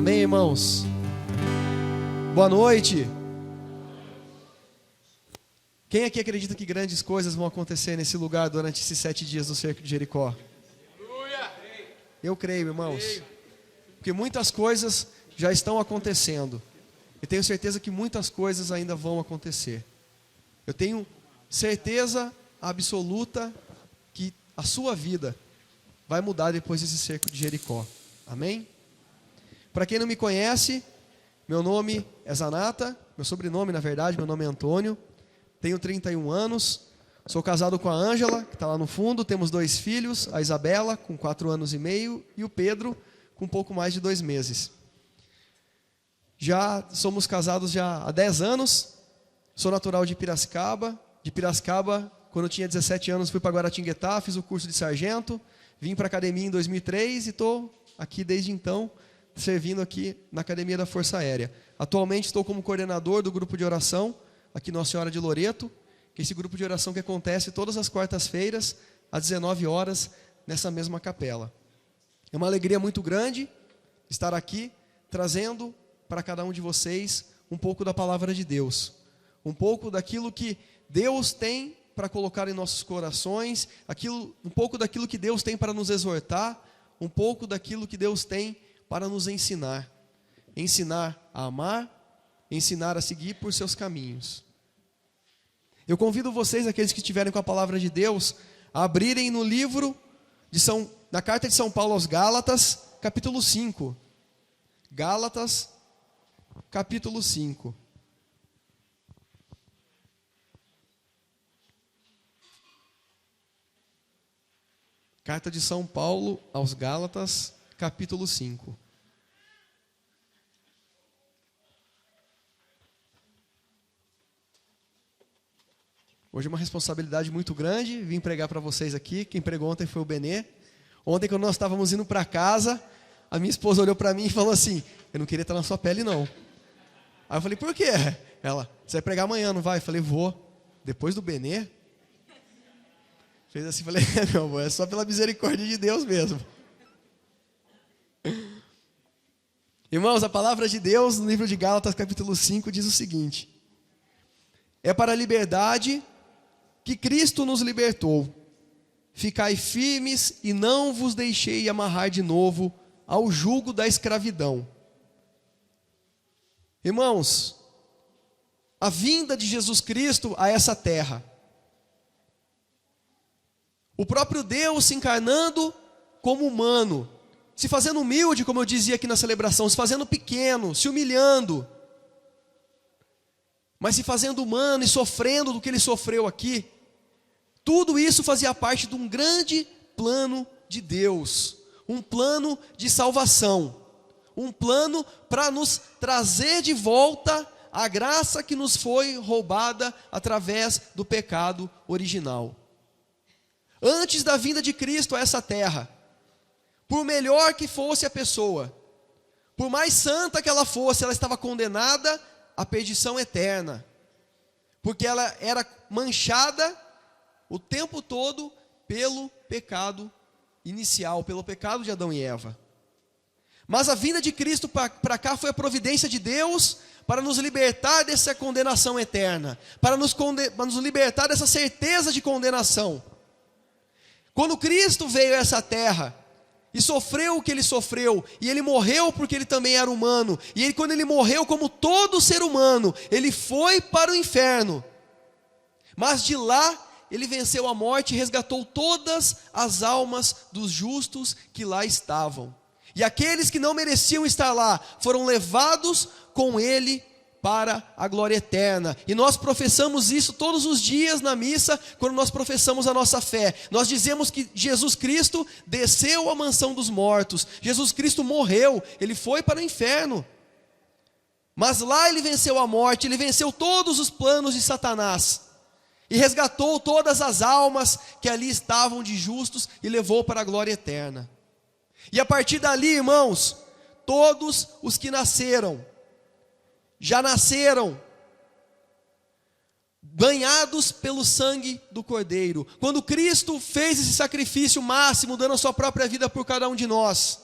Amém, irmãos? Boa noite. Quem aqui acredita que grandes coisas vão acontecer nesse lugar durante esses 7 dias do cerco de Jericó? Eu creio, irmãos. Porque muitas coisas já estão acontecendo. E tenho certeza que muitas coisas ainda vão acontecer. Eu tenho certeza absoluta que a sua vida vai mudar depois desse cerco de Jericó. Amém? Para quem não me conhece, meu nome é Zanata, meu sobrenome, na verdade, meu nome é Antônio. Tenho 31 anos, sou casado com a Ângela, que está lá no fundo. Temos 2 filhos, a Isabela, com 4 anos e meio, e o Pedro, com um pouco mais de 2 meses. Já somos casados já há 10 anos, sou natural de Piracicaba. De Piracicaba, quando eu tinha 17 anos, fui para Guaratinguetá, fiz o curso de sargento, vim para a academia em 2003 e estou aqui desde então, servindo aqui na Academia da Força Aérea. Atualmente estou como coordenador do grupo de oração, aqui Nossa Senhora de Loreto, que é esse grupo de oração que acontece todas as quartas-feiras, às 19 horas, nessa mesma capela. É uma alegria muito grande estar aqui, trazendo para cada um de vocês um pouco da palavra de Deus, um pouco daquilo que Deus tem para colocar em nossos corações, um pouco daquilo que Deus tem para nos exortar, um pouco daquilo que Deus tem para nos ensinar. Ensinar a amar, ensinar a seguir por seus caminhos. Eu convido vocês, aqueles que estiverem com a palavra de Deus, a abrirem no livro, na carta de São Paulo aos Gálatas, capítulo 5. Gálatas, capítulo 5. Carta de São Paulo aos Gálatas, capítulo 5. Hoje é uma responsabilidade muito grande, vim pregar para vocês aqui. Quem pregou ontem foi o Benê. Ontem, quando nós estávamos indo para casa, a minha esposa olhou para mim e falou assim: eu não queria estar na sua pele, não. Aí eu falei: por quê? Ela: você vai pregar amanhã, não vai? Eu falei: vou. Depois do Benê? Fez assim, falei: meu amor, é só pela misericórdia de Deus mesmo. Irmãos, a palavra de Deus no livro de Gálatas, capítulo 5, diz o seguinte: é para a liberdade que Cristo nos libertou. Ficai firmes e não vos deixei amarrar de novo ao jugo da escravidão. Irmãos, a vinda de Jesus Cristo a essa terra, o próprio Deus se encarnando como humano, se fazendo humilde, como eu dizia aqui na celebração, se fazendo pequeno, se humilhando, mas se fazendo humano e sofrendo do que ele sofreu aqui. Tudo isso fazia parte de um grande plano de Deus, um plano de salvação, um plano para nos trazer de volta a graça que nos foi roubada através do pecado original. Antes da vinda de Cristo a essa terra, por melhor que fosse a pessoa, por mais santa que ela fosse, ela estava condenada à perdição eterna, porque ela era manchada o tempo todo pelo pecado inicial, pelo pecado de Adão e Eva. Mas a vinda de Cristo para cá foi a providência de Deus para nos libertar dessa condenação eterna, para nos libertar dessa certeza de condenação. Quando Cristo veio a essa terra e sofreu o que ele sofreu, e ele morreu porque ele também era humano, e quando ele morreu como todo ser humano, ele foi para o inferno, mas de lá ele venceu a morte e resgatou todas as almas dos justos que lá estavam, e aqueles que não mereciam estar lá foram levados com ele para a glória eterna. E nós professamos isso todos os dias na missa, quando nós professamos a nossa fé. Nós dizemos que Jesus Cristo desceu à mansão dos mortos, Jesus Cristo morreu, ele foi para o inferno, mas lá ele venceu a morte, ele venceu todos os planos de Satanás, e resgatou todas as almas que ali estavam de justos, e levou para a glória eterna. E a partir dali, irmãos, todos os que nasceram, já nasceram banhados pelo sangue do Cordeiro. Quando Cristo fez esse sacrifício máximo, dando a sua própria vida por cada um de nós,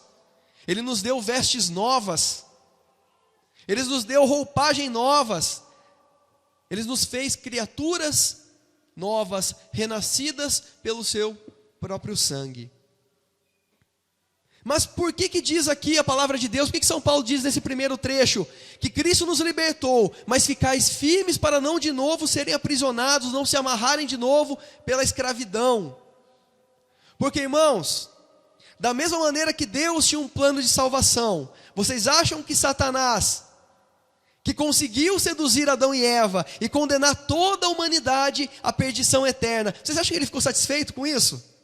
ele nos deu vestes novas, Ele nos deu roupagem novas. Ele nos fez criaturas novas, renascidas pelo seu próprio sangue. Mas por que diz aqui a palavra de Deus? Por que São Paulo diz nesse primeiro trecho? Que Cristo nos libertou, mas ficais firmes para não de novo serem aprisionados, não se amarrarem de novo pela escravidão. Porque, irmãos, da mesma maneira que Deus tinha um plano de salvação, vocês acham que Satanás, que conseguiu seduzir Adão e Eva e condenar toda a humanidade à perdição eterna, vocês acham que ele ficou satisfeito com isso?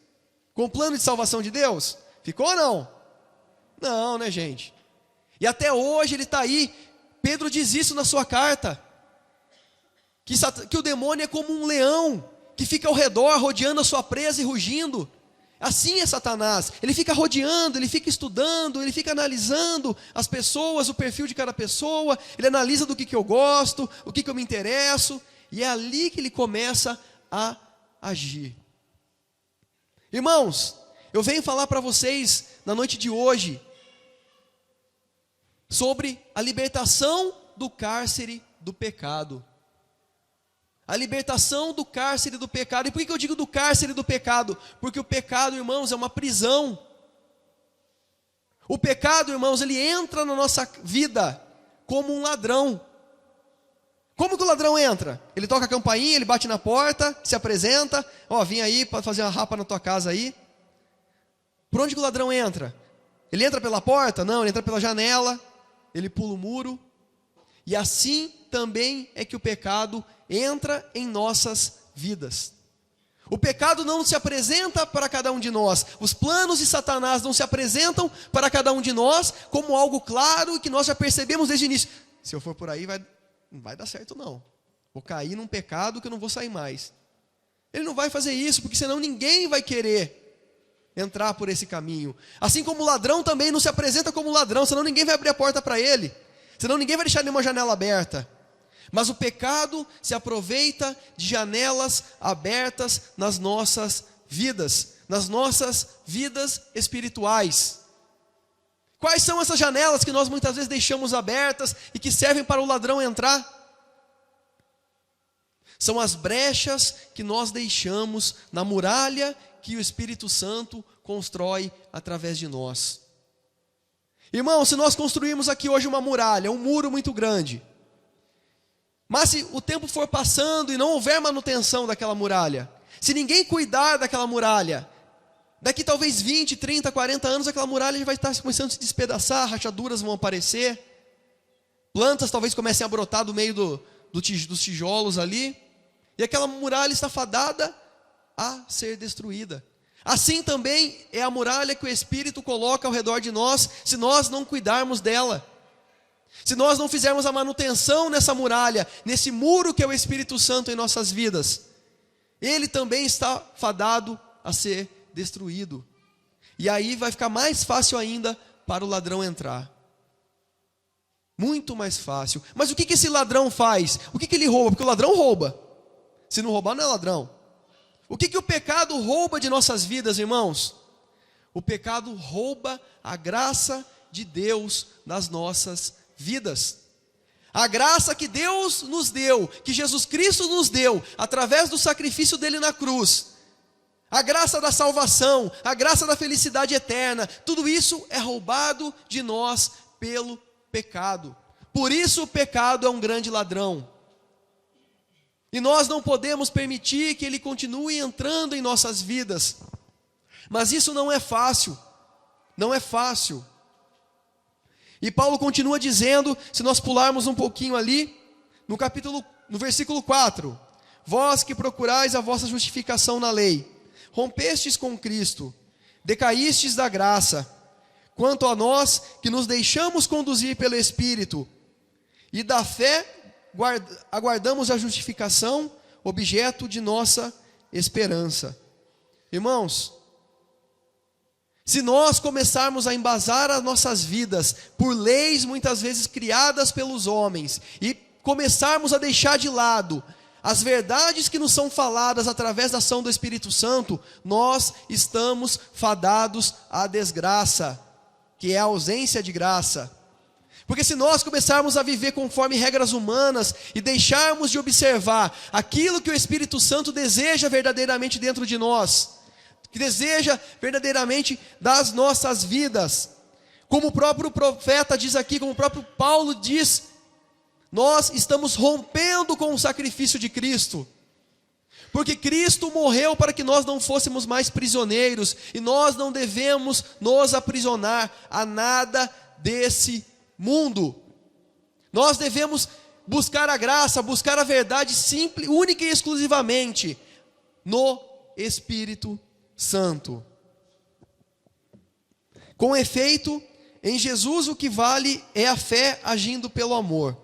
Com o plano de salvação de Deus? Ficou ou não? Não, né, gente? E até hoje ele está aí. Pedro diz isso na sua carta, que o demônio é como um leão, que fica ao redor, rodeando a sua presa e rugindo. Assim é Satanás, ele fica rodeando, ele fica estudando, ele fica analisando as pessoas, o perfil de cada pessoa, ele analisa do que eu gosto, o que eu me interesso, e é ali que ele começa a agir. Irmãos, eu venho falar para vocês na noite de hoje sobre a libertação do cárcere do pecado. A libertação do cárcere do pecado. E por que eu digo do cárcere do pecado? Porque o pecado, irmãos, é uma prisão. O pecado, irmãos, ele entra na nossa vida como um ladrão. Como que o ladrão entra? Ele toca a campainha, ele bate na porta, se apresenta, vim aí para fazer uma rapa na tua casa aí. Por onde que o ladrão entra? Ele entra pela porta? Não, ele entra pela janela, ele pula o muro. E assim também é que o pecado entra em nossas vidas. O pecado não se apresenta para cada um de nós. Os planos de Satanás não se apresentam para cada um de nós como algo claro e que nós já percebemos desde o início. Se eu for por aí, não vai dar certo não. Vou cair num pecado que eu não vou sair mais. Ele não vai fazer isso, porque senão ninguém vai querer entrar por esse caminho. Assim como o ladrão também não se apresenta como ladrão, senão ninguém vai abrir a porta para ele. Senão ninguém vai deixar nenhuma janela aberta. Mas o pecado se aproveita de janelas abertas nas nossas vidas espirituais. Quais são essas janelas que nós muitas vezes deixamos abertas e que servem para o ladrão entrar? São as brechas que nós deixamos na muralha que o Espírito Santo constrói através de nós. Irmão, se nós construirmos aqui hoje uma muralha, um muro muito grande, mas se o tempo for passando e não houver manutenção daquela muralha, se ninguém cuidar daquela muralha, daqui talvez 20, 30, 40 anos, aquela muralha já vai estar começando a se despedaçar, rachaduras vão aparecer, plantas talvez comecem a brotar do meio dos tijolos ali, e aquela muralha está fadada a ser destruída. Assim também é a muralha que o Espírito coloca ao redor de nós, se nós não cuidarmos dela. Se nós não fizermos a manutenção nessa muralha, nesse muro que é o Espírito Santo em nossas vidas, ele também está fadado a ser destruído. E aí vai ficar mais fácil ainda para o ladrão entrar. Muito mais fácil. Mas o que esse ladrão faz? O que ele rouba? Porque o ladrão rouba. Se não roubar, não é ladrão. O que o pecado rouba de nossas vidas, irmãos? O pecado rouba a graça de Deus nas nossas vidas. A graça que Deus nos deu, que Jesus Cristo nos deu, através do sacrifício dele na cruz. A graça da salvação, a graça da felicidade eterna, tudo isso é roubado de nós pelo pecado. Por isso o pecado é um grande ladrão. E nós não podemos permitir que ele continue entrando em nossas vidas. Mas isso não é fácil. Não é fácil. E Paulo continua dizendo, se nós pularmos um pouquinho ali, no versículo 4. Vós que procurais a vossa justificação na lei, rompestes com Cristo, decaístes da graça. Quanto a nós que nos deixamos conduzir pelo Espírito, e da fé aguardamos a justificação, objeto de nossa esperança. Irmãos, se nós começarmos a embasar as nossas vidas por leis muitas vezes criadas pelos homens, e começarmos a deixar de lado as verdades que nos são faladas através da ação do Espírito Santo, nós estamos fadados à desgraça, que é a ausência de graça. Porque se nós começarmos a viver conforme regras humanas e deixarmos de observar aquilo que o Espírito Santo deseja verdadeiramente dentro de nós, que deseja verdadeiramente das nossas vidas, como o próprio profeta diz aqui, como o próprio Paulo diz, nós estamos rompendo com o sacrifício de Cristo. Porque Cristo morreu para que nós não fôssemos mais prisioneiros, e nós não devemos nos aprisionar a nada desse mundo. Nós devemos buscar a graça, buscar a verdade simples, única e exclusivamente no Espírito Santo. Com efeito, em Jesus o que vale é a fé agindo pelo amor.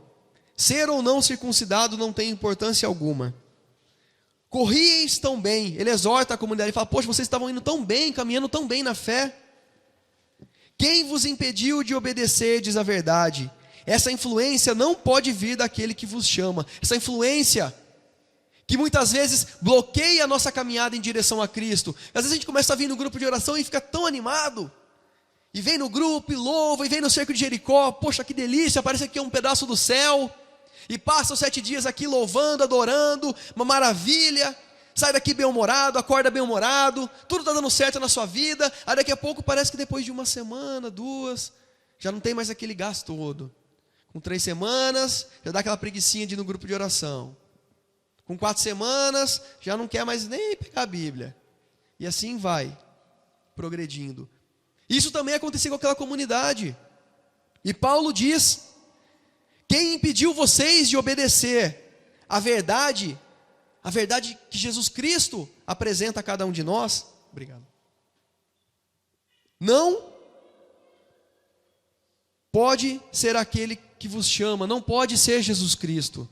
Ser ou não circuncidado não tem importância alguma. Corrieis tão bem, ele exorta a comunidade, ele fala, poxa, vocês estavam indo tão bem, caminhando tão bem na fé. Quem vos impediu de obedecerdes à verdade? Essa influência não pode vir daquele que vos chama. Essa influência que muitas vezes bloqueia a nossa caminhada em direção a Cristo. Às vezes a gente começa a vir no grupo de oração e fica tão animado. E vem no grupo, e louva, e vem no cerco de Jericó. Poxa, que delícia, parece que é um pedaço do céu. E passa os 7 dias aqui louvando, adorando, uma maravilha. Sai daqui bem-humorado, acorda bem-humorado, tudo está dando certo na sua vida. Aí daqui a pouco parece que depois de 1 semana, 2, já não tem mais aquele gasto todo. Com 3 semanas, já dá aquela preguicinha de ir no grupo de oração. Com 4 semanas, já não quer mais nem pegar a Bíblia. E assim vai, progredindo. Isso também aconteceu com aquela comunidade. E Paulo diz, quem impediu vocês de obedecer a verdade que Jesus Cristo apresenta a cada um de nós? Obrigado. Não pode ser aquele que vos chama, não pode ser Jesus Cristo.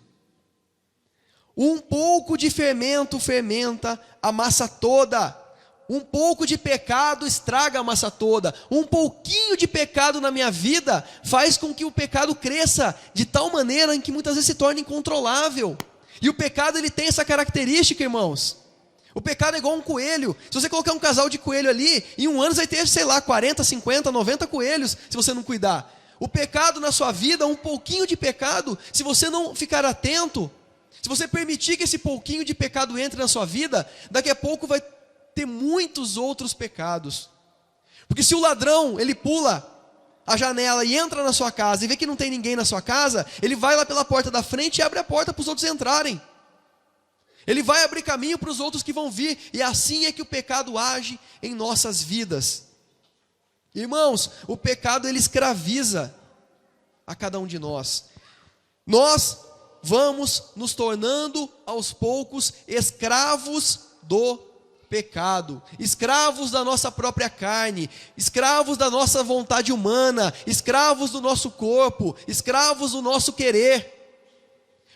Um pouco de fermento fermenta a massa toda. Um pouco de pecado estraga a massa toda. Um pouquinho de pecado na minha vida faz com que o pecado cresça de tal maneira em que muitas vezes se torna incontrolável. E o pecado, ele tem essa característica, irmãos. O pecado é igual um coelho. Se você colocar um casal de coelho ali, em 1 ano vai ter, 40, 50, 90 coelhos, se você não cuidar. O pecado na sua vida, um pouquinho de pecado, se você não ficar atento, se você permitir que esse pouquinho de pecado entre na sua vida, daqui a pouco vai ter muitos outros pecados. Porque se o ladrão, ele pula a janela e entra na sua casa e vê que não tem ninguém na sua casa, ele vai lá pela porta da frente e abre a porta para os outros entrarem. Ele vai abrir caminho para os outros que vão vir, e assim é que o pecado age em nossas vidas. Irmãos, o pecado, ele escraviza a cada um de nós. Nós vamos nos tornando aos poucos escravos do pecado, escravos da nossa própria carne, escravos da nossa vontade humana, escravos do nosso corpo, escravos do nosso querer,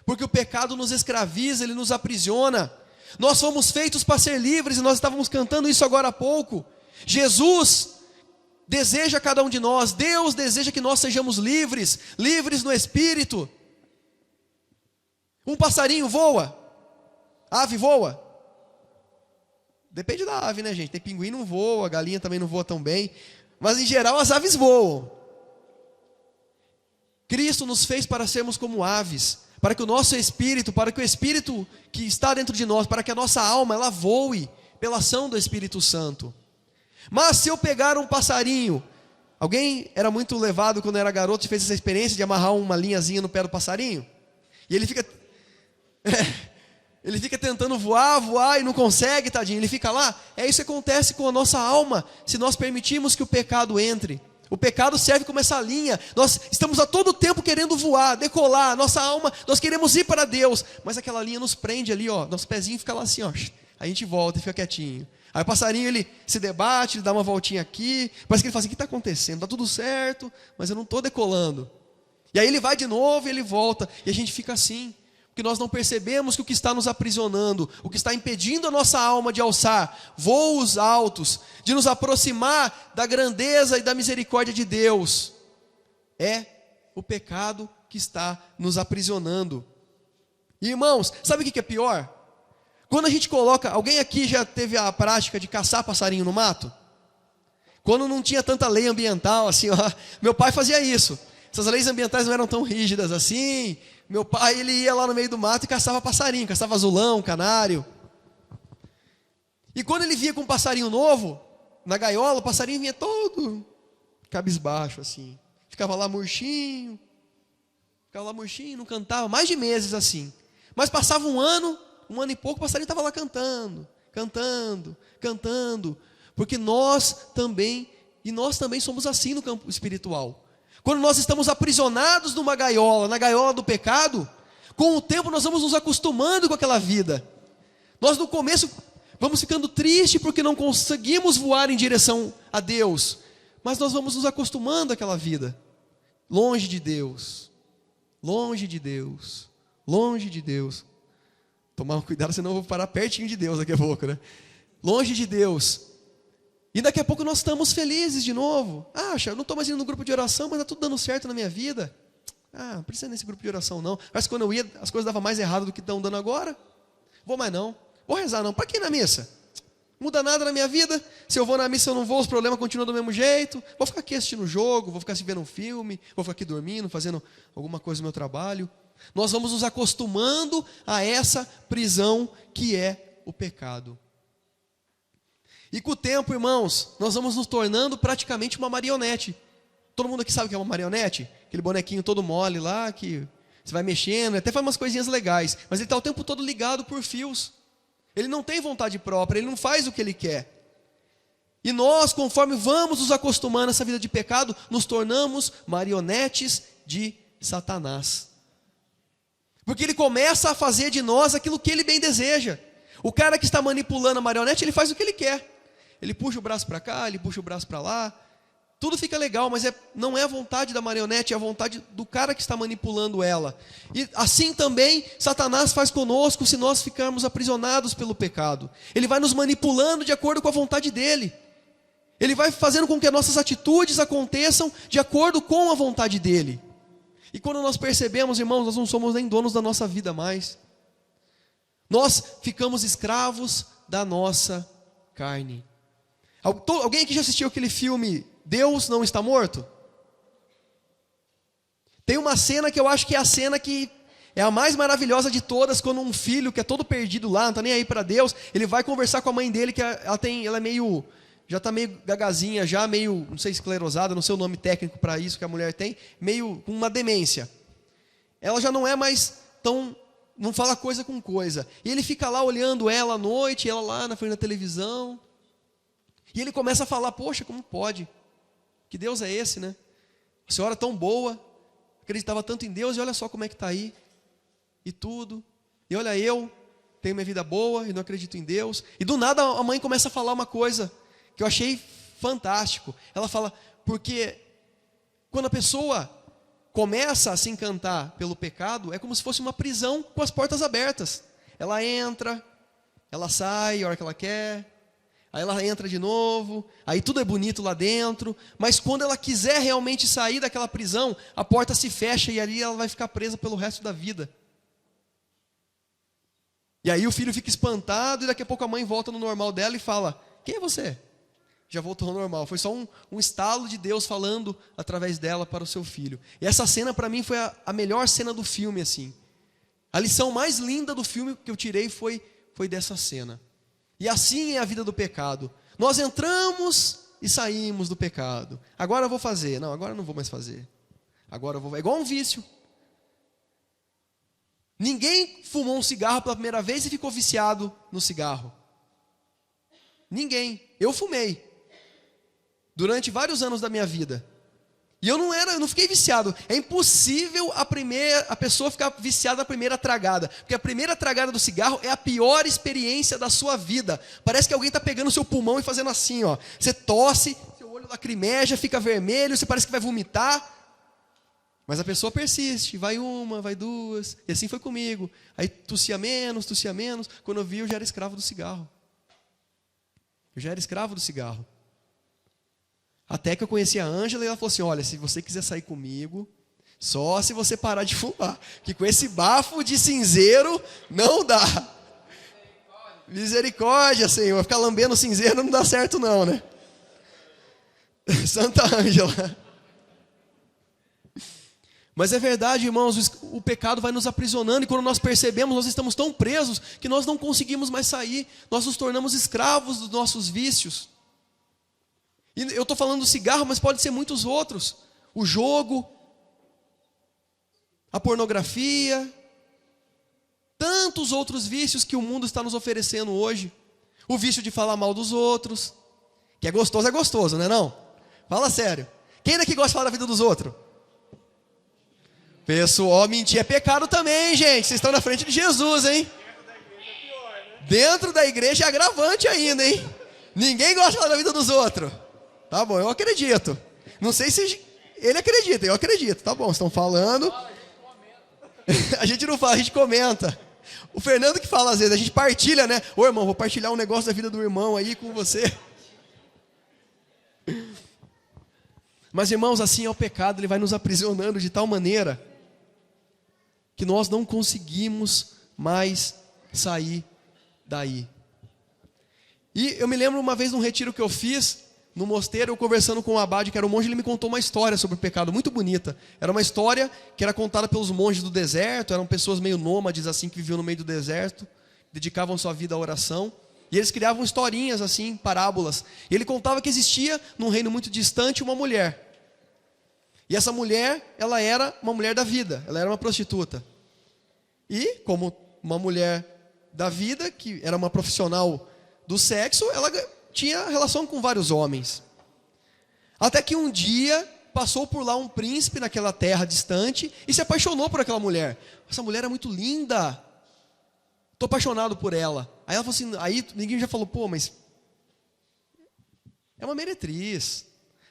porque o pecado nos escraviza, ele nos aprisiona. Nós fomos feitos para ser livres, e nós estávamos cantando isso agora há pouco. Jesus deseja cada um de nós, Deus deseja que nós sejamos livres, livres no Espírito. Um passarinho voa, ave voa. Depende da ave, né, gente? Tem pinguim não voa, galinha também não voa tão bem, mas em geral as aves voam. Cristo nos fez para sermos como aves, para que o nosso espírito, para que o Espírito que está dentro de nós, para que a nossa alma, ela voe pela ação do Espírito Santo. Mas se eu pegar um passarinho, alguém era muito levado quando era garoto e fez essa experiência de amarrar uma linhazinha no pé do passarinho? E ele fica... Ele fica tentando voar e não consegue, tadinho, ele fica lá. É isso que acontece com a nossa alma, se nós permitirmos que o pecado entre. O pecado serve como essa linha. Nós estamos a todo tempo querendo voar, decolar, nossa alma, nós queremos ir para Deus, mas aquela linha nos prende ali, ó, nosso pezinho fica lá assim, ó. Aí a gente volta e fica quietinho. Aí o passarinho, ele se debate, ele dá uma voltinha aqui, parece que ele fala assim, o que está acontecendo? Está tudo certo, mas eu não estou decolando. E aí ele vai de novo e ele volta, e a gente fica assim. Porque nós não percebemos que o que está nos aprisionando, o que está impedindo a nossa alma de alçar voos altos, de nos aproximar da grandeza e da misericórdia de Deus, é o pecado que está nos aprisionando. E, irmãos, sabe o que é pior? Quando a gente coloca, alguém aqui já teve a prática de caçar passarinho no mato? Quando não tinha tanta lei ambiental, assim, ó, meu pai fazia isso. Essas leis ambientais não eram tão rígidas assim. Meu pai, ele ia lá no meio do mato e caçava passarinho, caçava azulão, canário. E quando ele via com um passarinho novo, na gaiola, o passarinho vinha todo cabisbaixo, assim. Ficava lá murchinho, não cantava, mais de meses assim. Mas passava um ano e pouco, o passarinho estava lá cantando, porque nós também somos assim no campo espiritual. Quando nós estamos aprisionados numa gaiola, na gaiola do pecado, com o tempo nós vamos nos acostumando com aquela vida. Nós no começo vamos ficando tristes porque não conseguimos voar em direção a Deus, mas nós vamos nos acostumando àquela vida, longe de Deus. Tomar cuidado, senão eu vou parar pertinho de Deus daqui a pouco, né? Longe de Deus. E daqui a pouco nós estamos felizes de novo. Eu não estou mais indo no grupo de oração, mas está tudo dando certo na minha vida. Não precisa nesse grupo de oração não. Parece que quando eu ia, as coisas davam mais errado do que estão dando agora. Vou mais não. Vou rezar não. Para que ir na missa? Muda nada na minha vida. Se eu vou na missa, eu não vou, os problemas continuam do mesmo jeito. Vou ficar aqui assistindo o jogo, vou ficar vendo um filme, vou ficar aqui dormindo, fazendo alguma coisa no meu trabalho. Nós vamos nos acostumando a essa prisão que é o pecado. E com o tempo, irmãos, nós vamos nos tornando praticamente uma marionete. Todo mundo aqui sabe o que é uma marionete? Aquele bonequinho todo mole lá, que você vai mexendo, até faz umas coisinhas legais, mas ele está o tempo todo ligado por fios. Ele não tem vontade própria, ele não faz o que ele quer. E nós, conforme vamos nos acostumando a essa vida de pecado, nos tornamos marionetes de Satanás. Porque ele começa a fazer de nós aquilo que ele bem deseja. O cara que está manipulando a marionete, ele faz o que ele quer. Ele puxa o braço para cá, ele puxa o braço para lá. Tudo fica legal, mas não é a vontade da marionete, é a vontade do cara que está manipulando ela. E assim também Satanás faz conosco se nós ficarmos aprisionados pelo pecado. Ele vai nos manipulando de acordo com a vontade dele. Ele vai fazendo com que as nossas atitudes aconteçam de acordo com a vontade dele. E quando nós percebemos, irmãos, nós não somos nem donos da nossa vida mais. Nós ficamos escravos da nossa carne. Alguém aqui já assistiu aquele filme Deus Não Está Morto? Tem uma cena que eu acho que é a cena que é a mais maravilhosa de todas, quando um filho que é todo perdido lá, não está nem aí para Deus, ele vai conversar com a mãe dele, que ela é meio, já está meio gagazinha, já meio, não sei, esclerosada, não sei o nome técnico para isso que a mulher tem, meio com uma demência. Ela já não é mais tão, não fala coisa com coisa. E ele fica lá olhando ela à noite, ela lá na frente da televisão. E ele começa a falar, poxa, como pode? Que Deus é esse, né? A senhora tão boa, acreditava tanto em Deus, e olha só como é que está aí. E tudo. E olha, eu tenho minha vida boa e não acredito em Deus. E do nada a mãe começa a falar uma coisa que eu achei fantástico. Ela fala, porque quando a pessoa começa a se encantar pelo pecado, é como se fosse uma prisão com as portas abertas. Ela entra, ela sai a hora que ela quer, aí ela entra de novo, aí tudo é bonito lá dentro, mas quando ela quiser realmente sair daquela prisão, a porta se fecha e ali ela vai ficar presa pelo resto da vida. E aí o filho fica espantado e daqui a pouco a mãe volta no normal dela e fala, quem é você? Já voltou ao normal, foi só um estalo de Deus falando através dela para o seu filho. E essa cena para mim foi a melhor cena do filme, assim. A lição mais linda do filme que eu tirei foi dessa cena. E assim é a vida do pecado. Nós entramos e saímos do pecado. Agora eu vou fazer. Não, agora eu não vou mais fazer. Agora eu vou. É igual um vício. Ninguém fumou um cigarro pela primeira vez e ficou viciado no cigarro. Ninguém. Eu fumei. Durante vários anos da minha vida. E eu não fiquei viciado. É impossível a pessoa ficar viciada na primeira tragada. Porque a primeira tragada do cigarro é a pior experiência da sua vida. Parece que alguém está pegando o seu pulmão e fazendo assim, ó. Você tosse, seu olho lacrimeja, fica vermelho, você parece que vai vomitar. Mas a pessoa persiste, vai uma, vai duas. E assim foi comigo. Aí tossia menos. Quando eu vi, eu já era escravo do cigarro. Até que eu conheci a Ângela e ela falou assim, olha, se você quiser sair comigo, só se você parar de fumar, que com esse bafo de cinzeiro não dá. Misericórdia, Senhor, ficar lambendo cinzeiro não dá certo não, né? Santa Ângela. Mas é verdade, irmãos, o pecado vai nos aprisionando, e quando nós percebemos, nós estamos tão presos que nós não conseguimos mais sair, nós nos tornamos escravos dos nossos vícios. E eu estou falando do cigarro, mas pode ser muitos outros. O jogo, a pornografia, tantos outros vícios que o mundo está nos oferecendo hoje. O vício de falar mal dos outros, que é gostoso, não é não? Fala sério. Quem daqui gosta de falar da vida dos outros? Pessoal, mentir é pecado também, gente. Vocês estão na frente de Jesus, hein? Dentro da igreja é agravante ainda, hein? Ninguém gosta de falar da vida dos outros. Tá bom, eu acredito. Não sei se ele acredita, eu acredito. Tá bom, vocês estão falando. A gente não fala, a gente comenta. O Fernando que fala às vezes, a gente partilha, né? Ô irmão, vou partilhar um negócio da vida do irmão aí com você. Mas irmãos, assim é o pecado, ele vai nos aprisionando de tal maneira que nós não conseguimos mais sair daí. E eu me lembro uma vez num retiro que eu fiz, no mosteiro, eu conversando com o abade, que era um monge, ele me contou uma história sobre o pecado, muito bonita. Era uma história que era contada pelos monges do deserto, eram pessoas meio nômades, assim, que viviam no meio do deserto, dedicavam sua vida à oração, e eles criavam historinhas, assim, parábolas. E ele contava que existia, num reino muito distante, uma mulher. E essa mulher, ela era uma mulher da vida, ela era uma prostituta. E, como uma mulher da vida, que era uma profissional do sexo, ela tinha relação com vários homens. Até que um dia, passou por lá um príncipe naquela terra distante e se apaixonou por aquela mulher. Essa mulher é muito linda, estou apaixonado por ela. Aí ela falou assim, aí ninguém já falou, pô, mas é uma meretriz.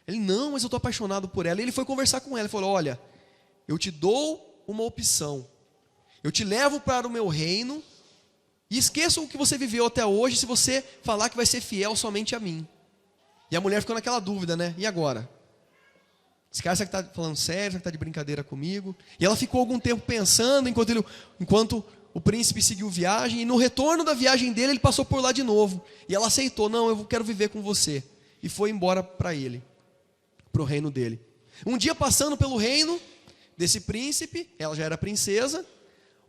Ele, não, mas eu estou apaixonado por ela. E ele foi conversar com ela e falou, olha, eu te dou uma opção. Eu te levo para o meu reino e esqueça o que você viveu até hoje se você falar que vai ser fiel somente a mim. E a mulher ficou naquela dúvida, né? E agora? Esse cara, será que está falando sério? Será que está de brincadeira comigo? E ela ficou algum tempo pensando, enquanto o príncipe seguiu viagem. E no retorno da viagem dele, ele passou por lá de novo. E ela aceitou, não, eu quero viver com você. E foi embora para ele, para o reino dele. Um dia passando pelo reino desse príncipe, ela já era princesa,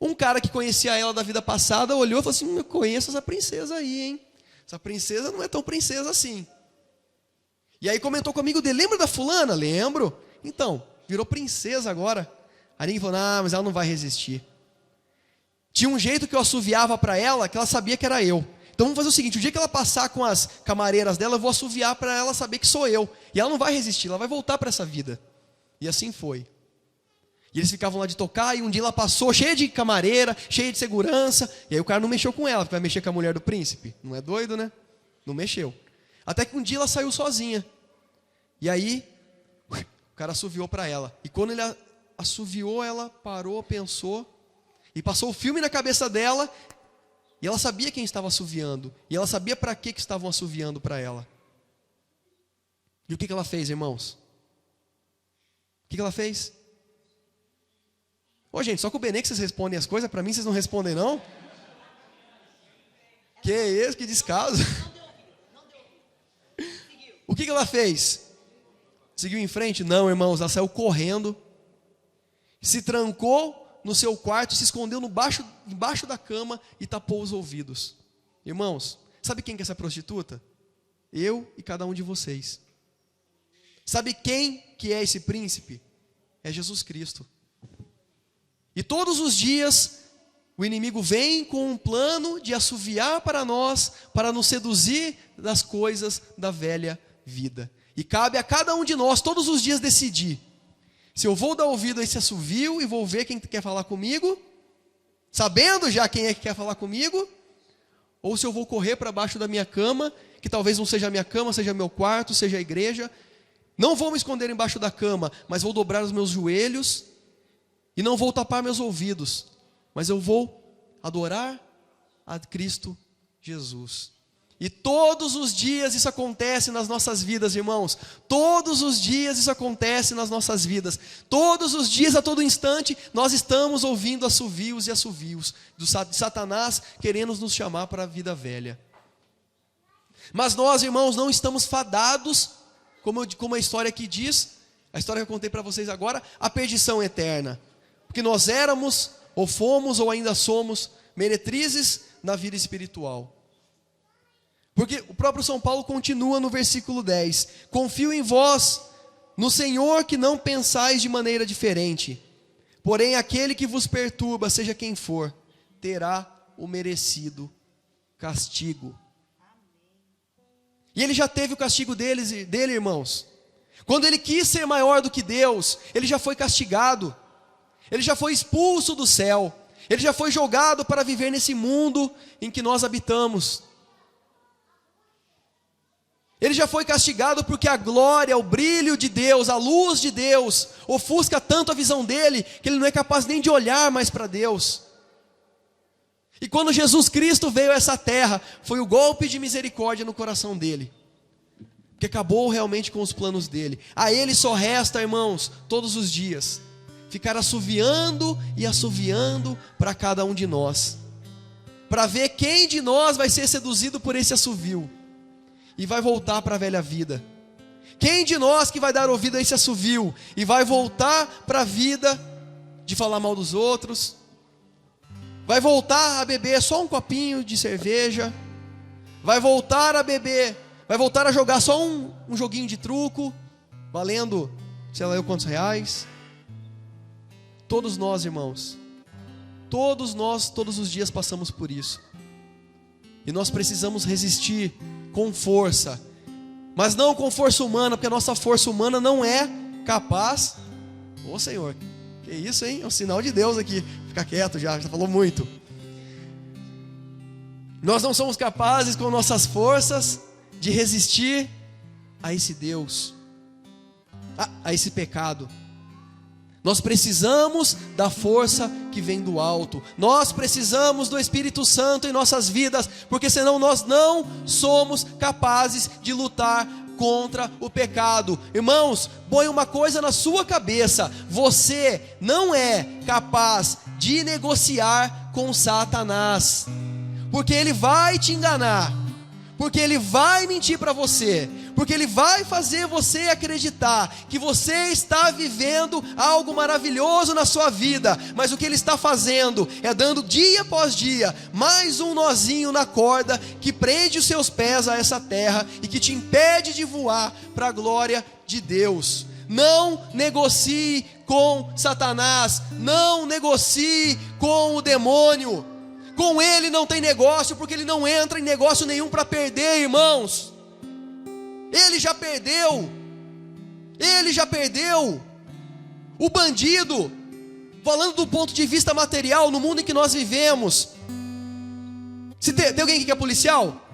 um cara que conhecia ela da vida passada olhou e falou assim, eu conheço essa princesa aí, hein? Essa princesa não é tão princesa assim. E aí comentou comigo dele, lembra da fulana? Lembro. Então, virou princesa agora. Aí ninguém falou, mas ela não vai resistir. Tinha um jeito que eu assoviava para ela, que ela sabia que era eu. Então vamos fazer o seguinte, o dia que ela passar com as camareiras dela, eu vou assoviar para ela saber que sou eu. E ela não vai resistir, ela vai voltar para essa vida. E assim foi. E eles ficavam lá de tocar, e um dia ela passou cheia de camareira, cheia de segurança, e aí o cara não mexeu com ela, porque vai mexer com a mulher do príncipe. Não é doido, né? Não mexeu. Até que um dia ela saiu sozinha. E aí, o cara assoviou para ela. E quando ele assoviou, ela parou, pensou, e passou o filme na cabeça dela, e ela sabia quem estava assoviando, e ela sabia para que estavam assoviando para ela. E o que ela fez, irmãos? O que ela fez? Ô gente, só com o Benê que vocês respondem as coisas, para mim vocês não respondem não? Que isso, que descaso. O que ela fez? Seguiu em frente? Não, irmãos, ela saiu correndo, se trancou no seu quarto, se escondeu embaixo da cama e tapou os ouvidos. Irmãos, sabe quem que é essa prostituta? Eu e cada um de vocês. Sabe quem que é esse príncipe? É Jesus Cristo. E todos os dias o inimigo vem com um plano de assoviar para nós, para nos seduzir das coisas da velha vida. E cabe a cada um de nós todos os dias decidir se eu vou dar ouvido a esse assovio e vou ver quem quer falar comigo, sabendo já quem é que quer falar comigo, ou se eu vou correr para baixo da minha cama, que talvez não seja a minha cama, seja meu quarto, seja a igreja. Não vou me esconder embaixo da cama, mas vou dobrar os meus joelhos e não vou tapar meus ouvidos, mas eu vou adorar a Cristo Jesus. E todos os dias isso acontece nas nossas vidas, irmãos. Todos os dias isso acontece nas nossas vidas. Todos os dias, a todo instante, nós estamos ouvindo assovios e assovios de Satanás querendo nos chamar para a vida velha. Mas nós, irmãos, não estamos fadados, como a história aqui diz, A história que eu contei para vocês agora, a perdição eterna. Porque nós éramos, ou fomos, ou ainda somos, meretrizes na vida espiritual. Porque o próprio São Paulo continua no versículo 10. Confio em vós, no Senhor, que não pensais de maneira diferente. Porém, aquele que vos perturba, seja quem for, terá o merecido castigo. E ele já teve o castigo dele, irmãos. Quando ele quis ser maior do que Deus, ele já foi castigado. Ele já foi expulso do céu. Ele já foi jogado para viver nesse mundo em que nós habitamos. Ele já foi castigado porque a glória, o brilho de Deus, a luz de Deus, ofusca tanto a visão dele, que ele não é capaz nem de olhar mais para Deus. E quando Jesus Cristo veio a essa terra, foi o golpe de misericórdia no coração dele. Que acabou realmente com os planos dele. A ele só resta, irmãos, todos os dias, ficar assoviando e assoviando para cada um de nós, para ver quem de nós vai ser seduzido por esse assovio e vai voltar para a velha vida. Quem de nós que vai dar ouvido a esse assovio e vai voltar para a vida de falar mal dos outros, vai voltar a beber só um copinho de cerveja, vai voltar a beber, vai voltar a jogar só um joguinho de truco, valendo, sei lá eu quantos reais. Todos nós, irmãos, todos nós, todos os dias passamos por isso. E nós precisamos resistir com força, mas não com força humana, porque a nossa força humana não é capaz. Ô Senhor, que isso, hein? É um sinal de Deus aqui. Fica quieto já falou muito. Nós não somos capazes com nossas forças de resistir a esse Deus, a esse pecado. Nós precisamos da força que vem do alto. Nós precisamos do Espírito Santo em nossas vidas, porque senão nós não somos capazes de lutar contra o pecado. Irmãos, põe uma coisa na sua cabeça: você não é capaz de negociar com Satanás, porque ele vai te enganar, porque ele vai mentir para você, porque ele vai fazer você acreditar que você está vivendo algo maravilhoso na sua vida, mas o que ele está fazendo é dando dia após dia mais um nozinho na corda que prende os seus pés a essa terra e que te impede de voar para a glória de Deus. Não negocie com Satanás, não negocie com o demônio. Com ele não tem negócio, porque ele não entra em negócio nenhum para perder, irmãos. Ele já perdeu. Ele já perdeu. O bandido, falando do ponto de vista material, no mundo em que nós vivemos. Se tem alguém aqui que é policial?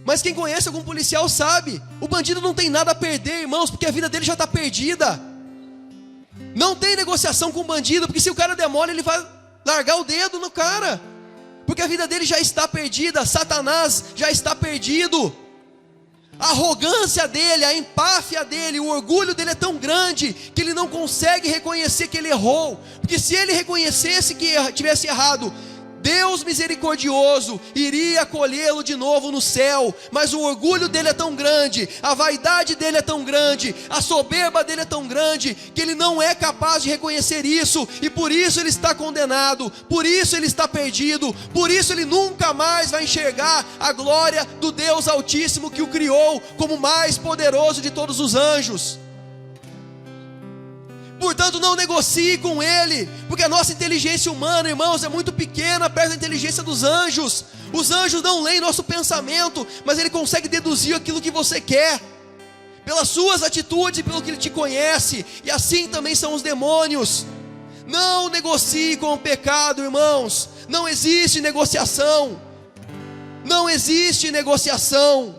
Mas quem conhece algum policial sabe, o bandido não tem nada a perder, irmãos, porque a vida dele já está perdida. Não tem negociação com o bandido, porque se o cara der mole, ele vai largar o dedo no cara, porque a vida dele já está perdida. Satanás já está perdido. A arrogância dele, a empáfia dele, o orgulho dele é tão grande que ele não consegue reconhecer que ele errou, porque se ele reconhecesse que tivesse errado, Deus misericordioso iria acolhê-lo de novo no céu. Mas o orgulho dele é tão grande, a vaidade dele é tão grande, a soberba dele é tão grande, que ele não é capaz de reconhecer isso, e por isso ele está condenado, por isso ele está perdido, por isso ele nunca mais vai enxergar a glória do Deus Altíssimo, que o criou como o mais poderoso de todos os anjos. Portanto, não negocie com ele, porque a nossa inteligência humana, irmãos, é muito pequena perto da inteligência dos anjos. Os anjos não leem nosso pensamento, mas ele consegue deduzir aquilo que você quer, pelas suas atitudes, pelo que ele te conhece. E assim também são os demônios. Não negocie com o pecado, irmãos. Não existe negociação. Não existe negociação.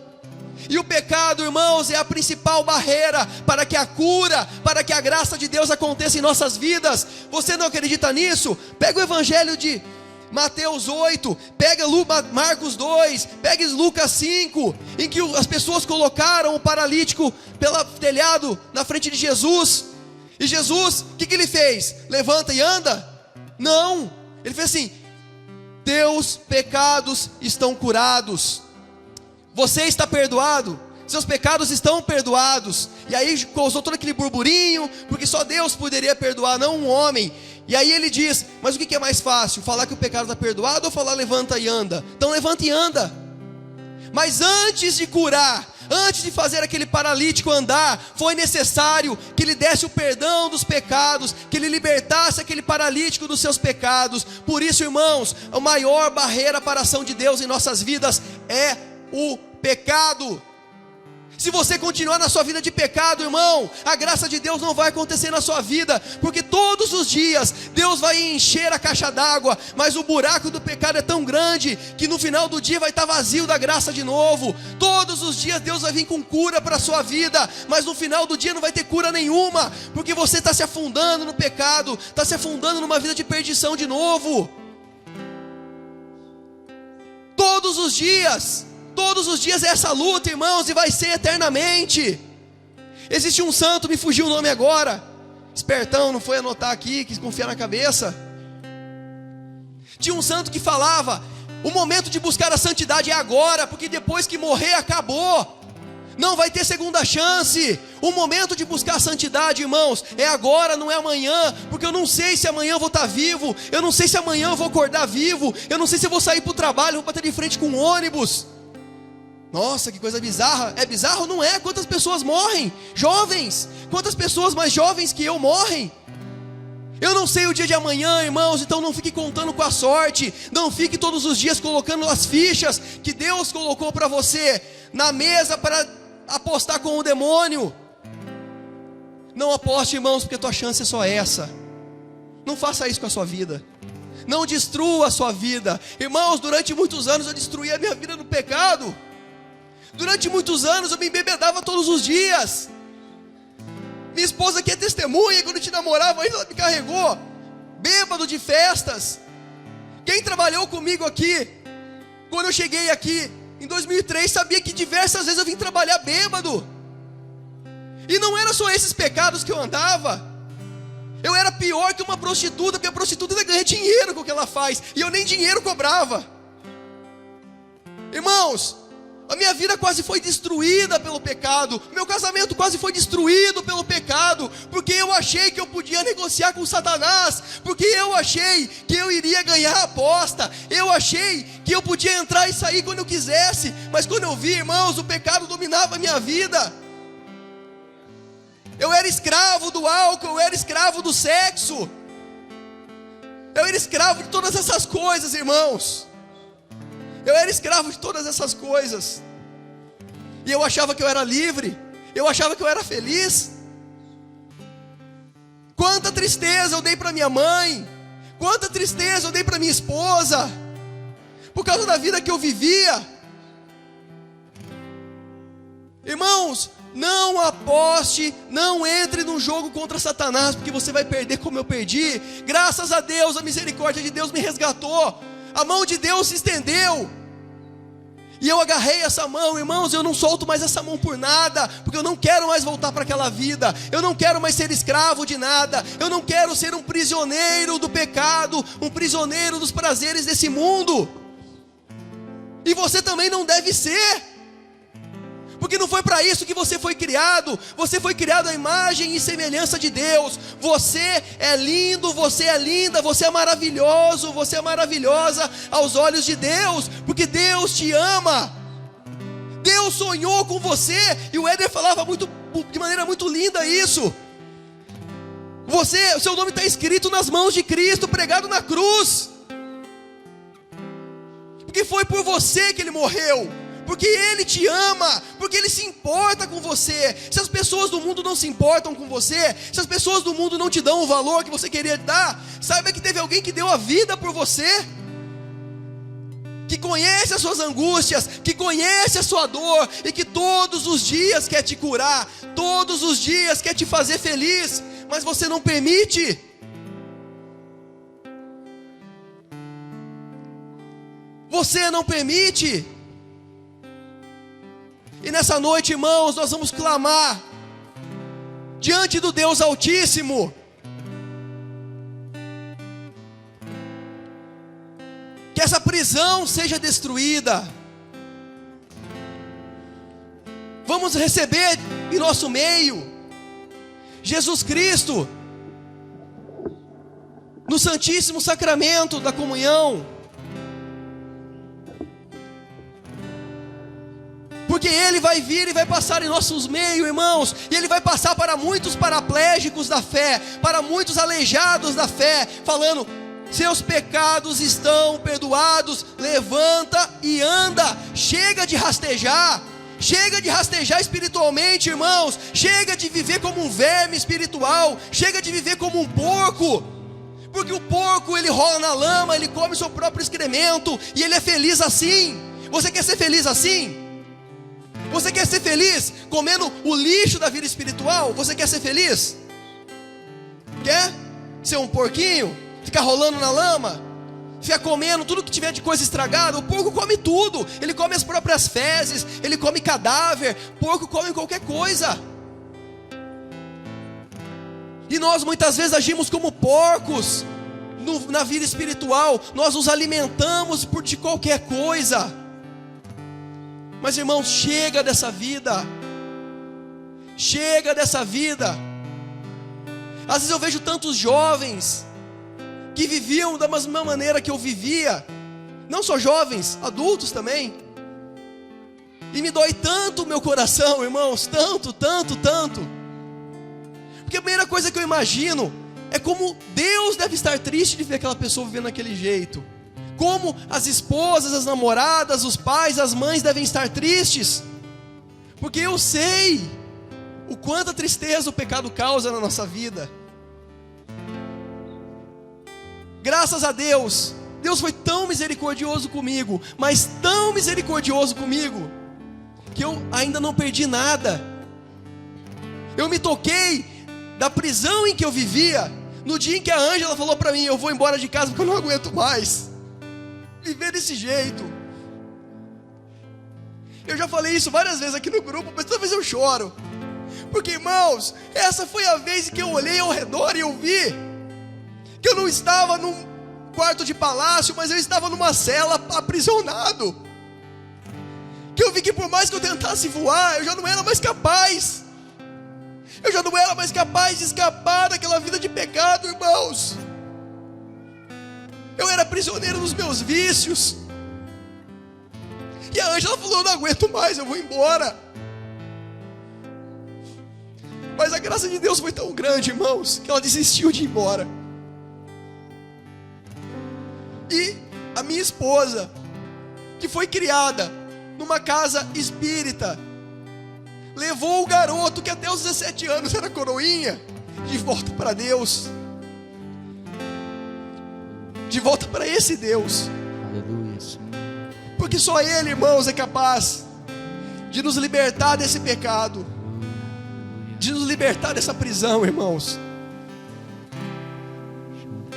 E o pecado, irmãos, é a principal barreira para que a cura, para que a graça de Deus aconteça em nossas vidas. Você não acredita nisso? Pega o evangelho de Mateus 8, pega Marcos 2, pega Lucas 5, em que as pessoas colocaram o paralítico pelo telhado na frente de Jesus. E Jesus, o que ele fez? Levanta e anda? Não, ele fez assim: teus pecados estão curados. Você está perdoado? seus pecados estão perdoados. E aí causou todo aquele burburinho, porque só Deus poderia perdoar, não um homem. E aí ele diz, mas o que é mais fácil? Falar que o pecado está perdoado ou falar levanta e anda? Então levanta e anda. Mas antes de curar, antes de fazer aquele paralítico andar, foi necessário que ele desse o perdão dos pecados, que ele libertasse aquele paralítico dos seus pecados. Por isso, irmãos, a maior barreira para a ação de Deus em nossas vidas é o pecado. Se você continuar na sua vida de pecado, irmão, a graça de Deus não vai acontecer na sua vida, porque todos os dias Deus vai encher a caixa d'água, mas o buraco do pecado é tão grande, que no final do dia vai estar vazio da graça de novo. Todos os dias Deus vai vir com cura para a sua vida, mas no final do dia não vai ter cura nenhuma, porque você está se afundando no pecado, está se afundando numa vida de perdição de novo. Todos os dias é essa luta, irmãos, e vai ser eternamente. Existe um santo, me fugiu o nome agora, espertão, não foi anotar aqui, quis confiar na cabeça. Tinha um santo que falava, o momento de buscar a santidade é agora, porque depois que morrer acabou, não vai ter segunda chance. O momento de buscar a santidade, irmãos, é agora, não é amanhã, porque eu não sei se amanhã eu vou estar vivo, eu não sei se amanhã eu vou acordar vivo, eu não sei se eu vou sair para o trabalho, vou bater de frente com um ônibus. Nossa, que coisa bizarra. É bizarro? Não é. Quantas pessoas morrem? Jovens. Quantas pessoas mais jovens que eu morrem? Eu não sei o dia de amanhã, irmãos, então não fique contando com a sorte. Não fique todos os dias colocando as fichas que Deus colocou para você na mesa para apostar com o demônio. Não aposte, irmãos, porque a tua chance é só essa. Não faça isso com a sua vida. Não destrua a sua vida. Irmãos, durante muitos anos eu destruí a minha vida no pecado. Durante muitos anos eu me embebedava todos os dias. Minha esposa aqui é testemunha, quando a gente namorava, ela me carregou bêbado de festas. Quem trabalhou comigo aqui, quando eu cheguei aqui em 2003, sabia que diversas vezes eu vim trabalhar bêbado. E não era só esses pecados que eu andava. Eu era pior que uma prostituta, porque a prostituta ainda ganha dinheiro com o que ela faz, e eu nem dinheiro cobrava. Irmãos, a minha vida quase foi destruída pelo pecado. Meu casamento quase foi destruído pelo pecado. Porque eu achei que eu podia negociar com Satanás. Porque eu achei que eu iria ganhar a aposta. Eu achei que eu podia entrar e sair quando eu quisesse. Mas quando eu vi, irmãos, o pecado dominava a minha vida. Eu era escravo do álcool, eu era escravo do sexo. Eu era escravo de todas essas coisas, irmãos. Eu era escravo de todas essas coisas. E eu achava que eu era livre. Eu achava que eu era feliz. Quanta tristeza eu dei para minha mãe. Quanta tristeza eu dei para minha esposa. Por causa da vida que eu vivia. Irmãos, não aposte, não entre num jogo contra Satanás, porque você vai perder como eu perdi. Graças a Deus, a misericórdia de Deus me resgatou. A mão de Deus se estendeu. E eu agarrei essa mão, irmãos, eu não solto mais essa mão por nada, porque eu não quero mais voltar para aquela vida. Eu não quero mais ser escravo de nada. Eu não quero ser um prisioneiro do pecado, um prisioneiro dos prazeres desse mundo. E você também não deve ser. Porque não foi para isso que você foi criado. Você foi criado à imagem e semelhança de Deus. Você é lindo, você é linda, você é maravilhoso, você é maravilhosa aos olhos de Deus, porque Deus te ama. Deus sonhou com você. E o Éder falava de maneira muito linda isso. O seu nome está escrito nas mãos de Cristo, pregado na cruz. Porque foi por você que Ele morreu. Porque Ele te ama, porque Ele se importa com você. Se as pessoas do mundo não se importam com você, se as pessoas do mundo não te dão o valor que você queria dar, saiba que teve alguém que deu a vida por você, que conhece as suas angústias, que conhece a sua dor, e que todos os dias quer te curar, todos os dias quer te fazer feliz, mas você não permite. Você não permite. E nessa noite, irmãos, nós vamos clamar diante do Deus Altíssimo, que essa prisão seja destruída. Vamos receber em nosso meio Jesus Cristo no Santíssimo Sacramento da comunhão, porque Ele vai vir e vai passar em nossos meios, irmãos, e Ele vai passar para muitos paraplégicos da fé, para muitos aleijados da fé, falando: seus pecados estão perdoados, levanta e anda. Chega de rastejar espiritualmente, irmãos. Chega de viver como um verme espiritual, chega de viver como um porco, porque o porco, ele rola na lama, ele come seu próprio excremento, e ele é feliz assim. Você quer ser feliz assim? Você quer ser feliz comendo o lixo da vida espiritual? Você quer ser feliz? Quer ser um porquinho? Ficar rolando na lama? Ficar comendo tudo que tiver de coisa estragada? O porco come tudo. Ele come as próprias fezes, ele come cadáver. Porco come qualquer coisa. E nós muitas vezes agimos como porcos na vida espiritual. Nós nos alimentamos de qualquer coisa. Mas, irmãos, chega dessa vida. Chega dessa vida. Às vezes eu vejo tantos jovens que viviam da mesma maneira que eu vivia. Não só jovens, adultos também. E me dói tanto o meu coração, irmãos. Tanto. Porque a primeira coisa que eu imagino é como Deus deve estar triste de ver aquela pessoa vivendo daquele jeito. Como as esposas, as namoradas, os pais, as mães devem estar tristes. Porque eu sei o quanta tristeza o pecado causa na nossa vida. Graças a Deus, Deus foi tão misericordioso comigo, mas tão misericordioso comigo, que eu ainda não perdi nada. Eu me toquei da prisão em que eu vivia no dia em que a Ângela falou para mim: eu vou embora de casa porque eu não aguento mais viver desse jeito. Eu já falei isso várias vezes aqui no grupo, mas toda vez eu choro, porque, irmãos, essa foi a vez em que eu olhei ao redor e eu vi que eu não estava num quarto de palácio, mas eu estava numa cela, aprisionado. Que eu vi que por mais que eu tentasse voar, eu já não era mais capaz. Eu já não era mais capaz de escapar daquela vida de pecado, irmãos. Eu era prisioneiro dos meus vícios. E a Ângela falou: eu não aguento mais, eu vou embora. Mas a graça de Deus foi tão grande, irmãos, que ela desistiu de ir embora. E a minha esposa, que foi criada numa casa espírita, levou o garoto, que até os 17 anos era coroinha, de volta para Deus. De volta para esse Deus. Aleluia, Senhor. Porque só Ele, irmãos, é capaz de nos libertar desse pecado, de nos libertar dessa prisão, irmãos.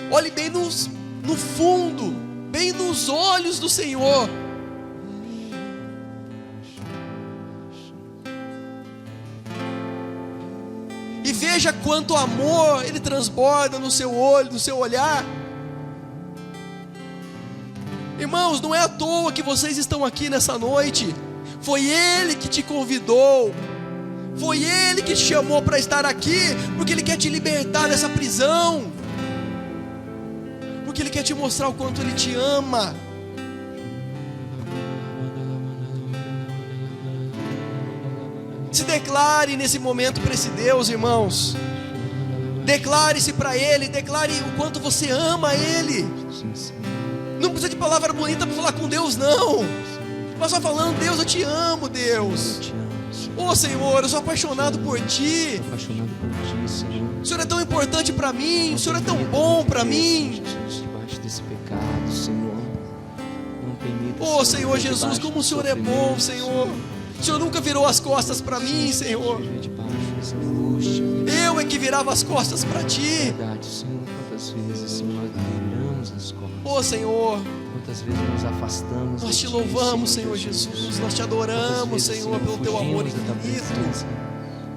Olhe bem no fundo, bem nos olhos do Senhor. E veja quanto amor Ele transborda no seu olho, no seu olhar. Irmãos, não é à toa que vocês estão aqui nessa noite. Foi Ele que te convidou. Foi Ele que te chamou para estar aqui, porque Ele quer te libertar dessa prisão, porque Ele quer te mostrar o quanto Ele te ama. Se declare nesse momento para esse Deus, irmãos. Declare-se para Ele, declare o quanto você ama Ele. Não precisa de palavra bonita para falar com Deus, não. Mas só falando: Deus, eu te amo, Deus. Oh, Senhor, eu sou apaixonado por Ti. O Senhor é tão importante para mim. O Senhor é tão bom para mim. Debaixo desse pecado, Senhor, não permita. Oh, Senhor Jesus, como o Senhor é bom, Senhor. O Senhor nunca virou as costas para mim, Senhor. Eu é que virava as costas para Ti. Verdade, Senhor, quantas vezes, Senhor, nós viramos as costas. Oh, Senhor, quantas vezes nos afastamos. nós te louvamos, Senhor Jesus. Nós te adoramos, Senhor, pelo Teu amor infinito.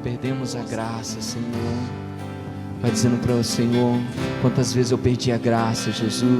Perdemos a graça, Senhor. Vai dizendo para o Senhor: quantas vezes eu perdi a graça, Jesus.